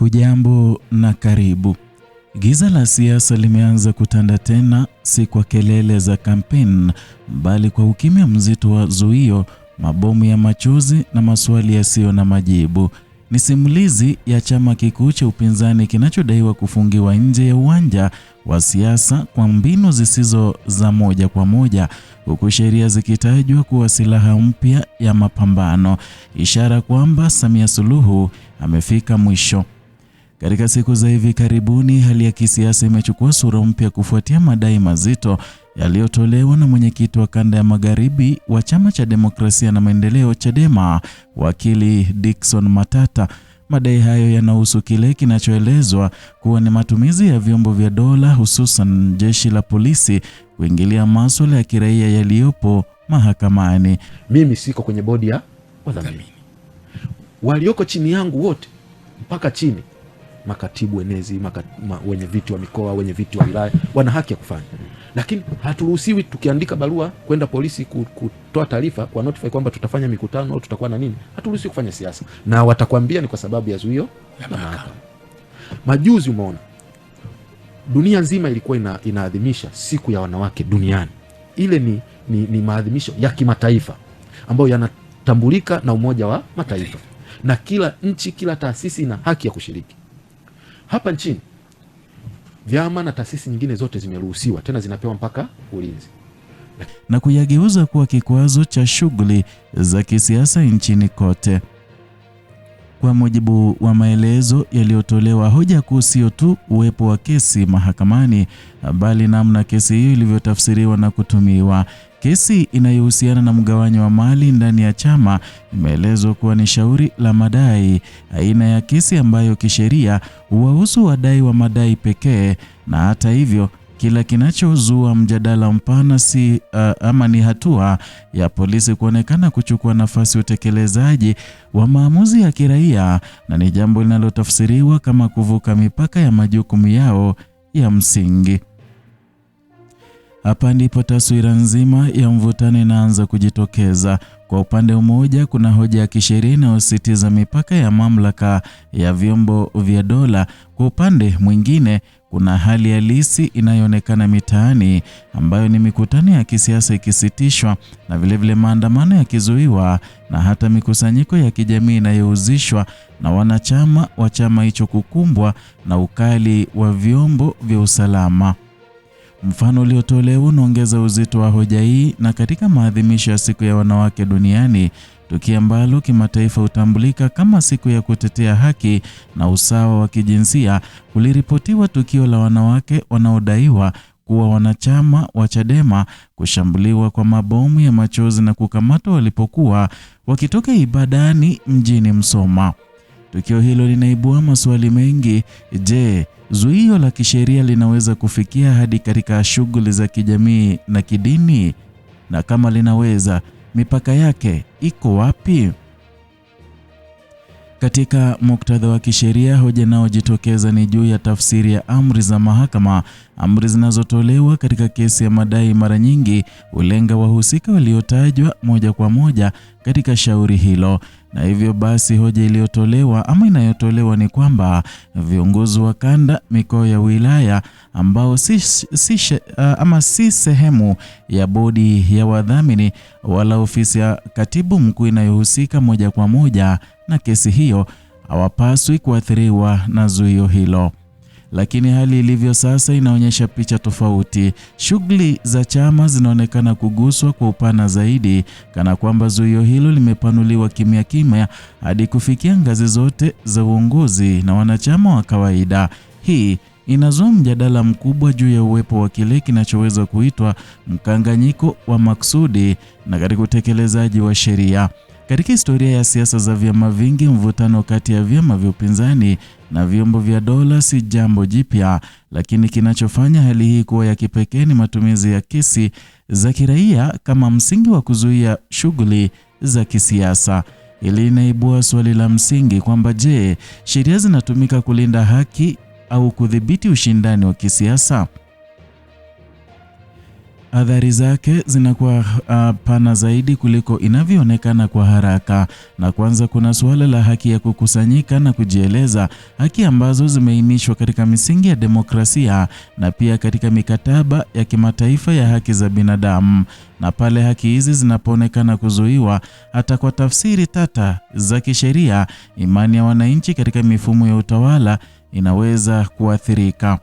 Hujambo na karibu. Giza la siasa limeanza kutanda tena, si kwa kelele za kampeni, bali kwa ukimya mzito wa zuio, mabomu ya machozi na maswali yasiyo na majibu. Ni simulizi ya chama kikuu cha upinzani kinachodaiwa kufungiwa nje ya uwanja wa siasa kwa mbinu zisizo za moja kwa moja, huku sheria zikitajwa kuwa silaha mpya ya mapambano, ishara kwamba Samia Suluhu amefika mwisho. Katika siku za hivi karibuni, hali ya kisiasa imechukua sura mpya kufuatia madai mazito yaliyotolewa na mwenyekiti wa kanda ya magharibi wa Chama cha Demokrasia na Maendeleo Chadema, wakili Dickson Matata. Madai hayo yanahusu kile kinachoelezwa kuwa ni matumizi ya vyombo vya dola, hususan jeshi la polisi, kuingilia masuala ya kiraia yaliyopo mahakamani. Mimi siko kwenye bodi ya wadhamini. Walioko chini yangu wote mpaka chini, makatibu wenezi, wenye viti wa mikoa, wenye viti wa wilaya, wana haki ya kufanya. Lakini haturuhusiwi tukiandika barua kwenda polisi kutoa taarifa, kwa notify kwamba tutafanya mikutano au tutakuwa na nini. Haturuhusiwi kufanya siasa. Na watakwambia ni kwa sababu ya zuio la mahakama. Majuzi umeona dunia nzima ilikuwa inaadhimisha siku ya wanawake duniani. Ile ni maadhimisho ya kimataifa ambayo yanatambulika na Umoja wa Mataifa. Na kila nchi, kila taasisi ina haki ya kushiriki. Hapa nchini vyama na taasisi nyingine zote zimeruhusiwa, tena zinapewa mpaka ulinzi, na kuyageuza kuwa kikwazo cha shughuli za kisiasa nchini kote. Kwa mujibu wa maelezo yaliyotolewa, hoja kuu sio tu uwepo wa kesi mahakamani, bali namna kesi hiyo ilivyotafsiriwa na kutumiwa. Kesi inayohusiana na mgawanyo wa mali ndani ya chama imeelezwa kuwa ni shauri la madai, aina ya kesi ambayo kisheria huwahusu wadai wa madai pekee. Na hata hivyo, kila kinachozua mjadala mpana ni hatua ya polisi kuonekana kuchukua nafasi utekelezaji wa maamuzi ya kiraia, na ni jambo linalotafsiriwa kama kuvuka mipaka ya majukumu yao ya msingi. Hapa ndipo taswira nzima ya mvutano inaanza kujitokeza. Kwa upande mmoja, kuna hoja ya kisheria inayosisitiza mipaka ya mamlaka ya vyombo vya dola. Kwa upande mwingine, kuna hali halisi inayoonekana mitaani, ambayo ni mikutano ya kisiasa ikisitishwa, na vilevile maandamano yakizuiwa, na hata mikusanyiko ya kijamii inayohusishwa na wanachama wa chama hicho kukumbwa na ukali wa vyombo vya usalama. Mfano uliotolewa unaongeza uzito wa hoja hii. Na katika maadhimisho ya siku ya wanawake duniani, tukio ambalo kimataifa hutambulika kama siku ya kutetea haki na usawa wa kijinsia, kuliripotiwa tukio la wanawake wanaodaiwa kuwa wanachama wa Chadema kushambuliwa kwa mabomu ya machozi na kukamatwa walipokuwa wakitoka ibadani mjini Msoma. Tukio hilo linaibua maswali mengi. Je, zuio la kisheria linaweza kufikia hadi katika shughuli za kijamii na kidini? Na kama linaweza, mipaka yake iko wapi? Katika muktadha wa kisheria, hoja inayojitokeza ni juu ya tafsiri ya amri za mahakama. Amri zinazotolewa katika kesi ya madai mara nyingi hulenga wahusika waliotajwa moja kwa moja katika shauri hilo. Na hivyo basi, hoja iliyotolewa ama inayotolewa ni kwamba viongozi wa kanda, mikoa ya wilaya ambao si sehemu ya bodi ya wadhamini wala ofisi ya katibu mkuu inayohusika moja kwa moja na kesi hiyo, hawapaswi kuathiriwa na zuio hilo. Lakini hali ilivyo sasa inaonyesha picha tofauti. Shughuli za chama zinaonekana kuguswa kwa upana zaidi, kana kwamba zuio hilo limepanuliwa kimya kimya hadi kufikia ngazi zote za uongozi na wanachama wa kawaida. Hii inazua mjadala mkubwa juu ya uwepo wa kile kinachoweza kuitwa mkanganyiko wa maksudi na katika utekelezaji wa sheria. Katika historia ya siasa za vyama vingi, mvutano kati ya vyama vya upinzani na vyombo vya dola si jambo jipya, lakini kinachofanya hali hii kuwa ya kipekee ni matumizi ya kesi za kiraia kama msingi wa kuzuia shughuli za kisiasa. Hili linaibua swali la msingi kwamba je, sheria zinatumika kulinda haki au kudhibiti ushindani wa kisiasa? athari zake zinakuwa pana zaidi kuliko inavyoonekana kwa haraka. Na kwanza kuna suala la haki ya kukusanyika na kujieleza, haki ambazo zimeainishwa katika misingi ya demokrasia na pia katika mikataba ya kimataifa ya haki za binadamu. Na pale haki hizi zinapoonekana kuzuiwa hata kwa tafsiri tata za kisheria, imani ya wananchi katika mifumo ya utawala inaweza kuathirika.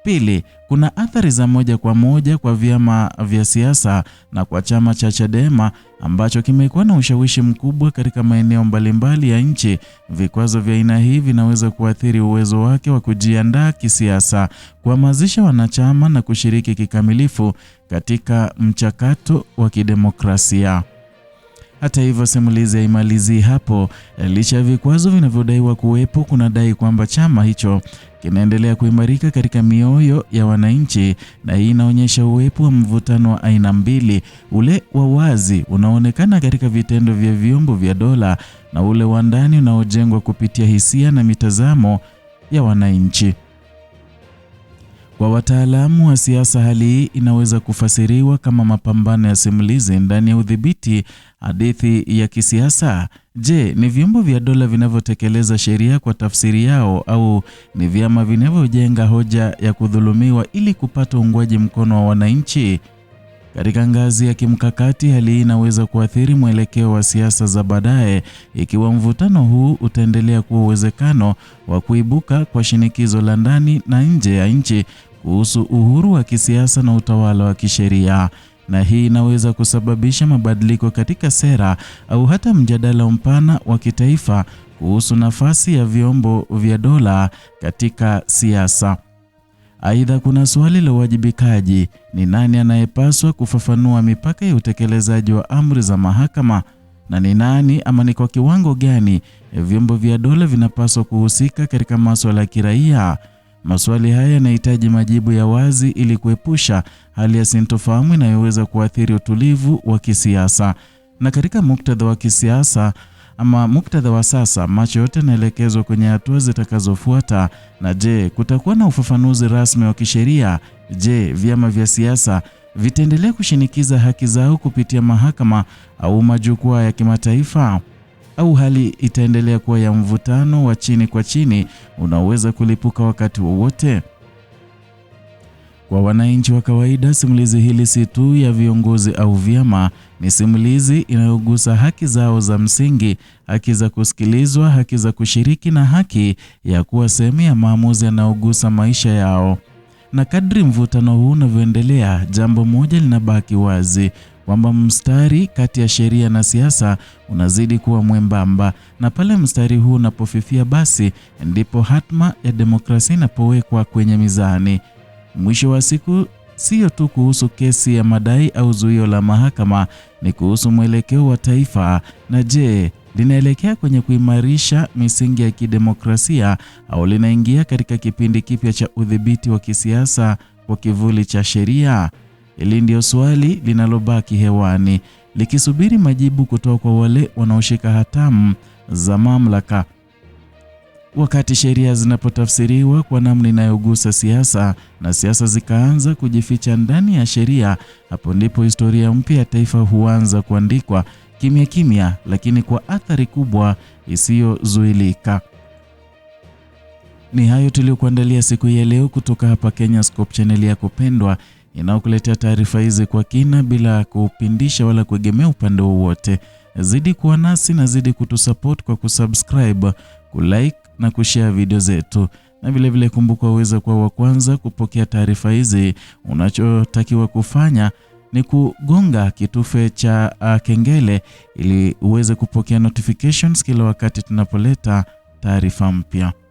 Pili, kuna athari za moja kwa moja kwa vyama vya siasa na kwa chama cha Chadema ambacho kimekuwa na ushawishi mkubwa katika maeneo mbalimbali ya nchi. Vikwazo vya aina hii vinaweza kuathiri uwezo wake wa kujiandaa kisiasa, kuhamasisha wanachama na kushiriki kikamilifu katika mchakato wa kidemokrasia. Hata hivyo, simulizi haimalizii hapo. Licha ya vikwazo vinavyodaiwa kuwepo, kunadai kwamba chama hicho kinaendelea kuimarika katika mioyo ya wananchi, na hii inaonyesha uwepo wa mvutano wa aina mbili: ule wa wazi unaoonekana katika vitendo vya vyombo vya dola na ule wa ndani unaojengwa kupitia hisia na mitazamo ya wananchi. Kwa wataalamu wa siasa, hali hii inaweza kufasiriwa kama mapambano ya simulizi ndani ya udhibiti hadithi ya kisiasa. Je, ni vyombo vya dola vinavyotekeleza sheria kwa tafsiri yao, au ni vyama vinavyojenga hoja ya kudhulumiwa ili kupata uungwaji mkono wa wananchi? Katika ngazi ya kimkakati, hali hii inaweza kuathiri mwelekeo wa siasa za baadaye ikiwa mvutano huu utaendelea kuwa uwezekano wa kuibuka kwa shinikizo la ndani na nje ya nchi kuhusu uhuru wa kisiasa na utawala wa kisheria. Na hii inaweza kusababisha mabadiliko katika sera au hata mjadala mpana wa kitaifa kuhusu nafasi ya vyombo vya dola katika siasa. Aidha, kuna swali la uwajibikaji. Ni nani anayepaswa kufafanua mipaka ya utekelezaji wa amri za mahakama, na ni nani ama ni kwa kiwango gani vyombo vya dola vinapaswa kuhusika katika masuala ya kiraia? Maswali haya yanahitaji majibu ya wazi ili kuepusha hali ya sintofahamu inayoweza kuathiri utulivu wa kisiasa. Na katika muktadha wa kisiasa ama muktadha wa sasa, macho yote yanaelekezwa kwenye hatua zitakazofuata. Na je, kutakuwa na ufafanuzi rasmi wa kisheria? Je, vyama vya siasa vitaendelea kushinikiza haki zao kupitia mahakama au majukwaa ya kimataifa? Au hali itaendelea kuwa ya mvutano wa chini kwa chini unaoweza kulipuka wakati wowote? Kwa wananchi wa kawaida, simulizi hili si tu ya viongozi au vyama, ni simulizi inayogusa haki zao za msingi, haki za kusikilizwa, haki za kushiriki na haki ya kuwa sehemu ya maamuzi yanayogusa maisha yao. Na kadri mvutano huu unavyoendelea, jambo moja linabaki wazi, kwamba mstari kati ya sheria na siasa unazidi kuwa mwembamba, na pale mstari huu unapofifia, basi ndipo hatma ya demokrasia inapowekwa kwenye mizani. Mwisho wa siku, sio tu kuhusu kesi ya madai au zuio la mahakama, ni kuhusu mwelekeo wa taifa. Na je, linaelekea kwenye kuimarisha misingi ya kidemokrasia au linaingia katika kipindi kipya cha udhibiti wa kisiasa kwa kivuli cha sheria? Hili ndio swali linalobaki hewani, likisubiri majibu kutoka kwa wale wanaoshika hatamu za mamlaka. Wakati sheria zinapotafsiriwa kwa namna inayogusa siasa na siasa zikaanza kujificha ndani ya sheria, hapo ndipo historia mpya ya taifa huanza kuandikwa kimya kimya, lakini kwa athari kubwa isiyozuilika. Ni hayo tuliyokuandalia siku ya leo kutoka hapa Kenyascope, channel yako pendwa inayokuletea taarifa hizi kwa kina bila kupindisha wala kuegemea upande wowote. Zidi kuwa nasi na zidi kutusupport kwa kusubscribe, kulike na kushare video zetu. Na vile vile kumbuka, uweze kuwa wa kwanza kupokea taarifa hizi. Unachotakiwa kufanya ni kugonga kitufe cha kengele ili uweze kupokea notifications kila wakati tunapoleta taarifa mpya.